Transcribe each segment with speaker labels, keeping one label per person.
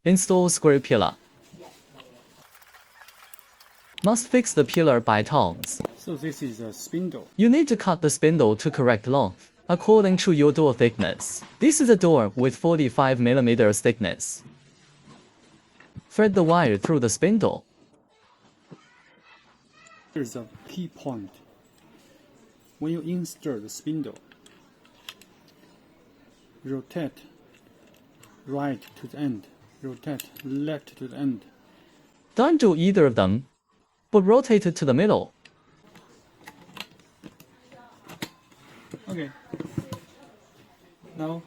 Speaker 1: Install square pillar. Must fix the pillar by tongs.
Speaker 2: So this is a spindle.
Speaker 1: You need to cut the spindle to correct length, according to your door thickness. This is a door with 45 mm thickness. Thread the wire through the spindle.
Speaker 2: Here's a key point. When you insert the spindle, rotate right to the end, rotate left to the end.
Speaker 1: Don't do either of them, but rotate it to the middle.
Speaker 2: Okay. Now,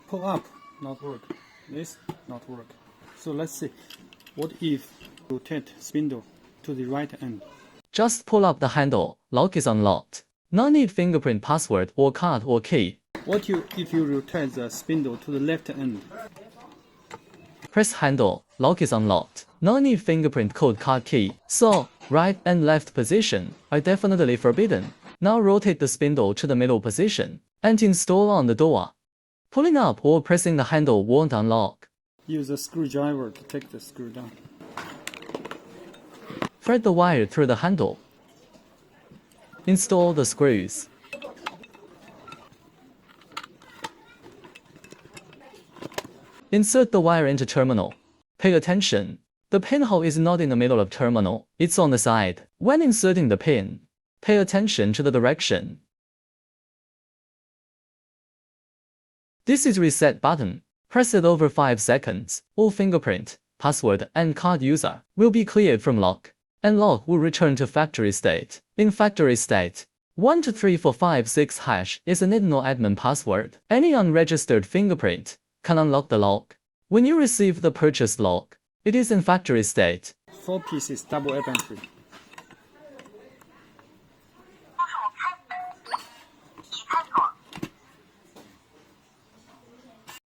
Speaker 2: pull up, not work. This, not work. So let's see. What if rotate spindle to the right end?
Speaker 1: Just pull up the handle, lock is unlocked. No need fingerprint password or card or key.
Speaker 2: What if you rotate the spindle to the left end?
Speaker 1: Press handle, lock is unlocked. No need fingerprint code card key. So, right and left position are definitely forbidden. Now rotate the spindle to the middle position and install on the door. Pulling up or pressing the handle won't unlock.
Speaker 2: Use a screwdriver to take the screw down.
Speaker 1: Thread the wire through the handle. Install the screws. Insert the wire into terminal. Pay attention. The pinhole is not in the middle of terminal, it's on the side. When inserting the pin, pay attention to the direction. This is reset button. Press it over 5 seconds. All fingerprint, password and card user will be cleared from lock, and lock will return to factory state. In factory state, 123456 hash is an no admin password. Any unregistered fingerprint can unlock the lock. When you receive the purchased lock, it is in factory state.
Speaker 2: 4 pieces double app entry.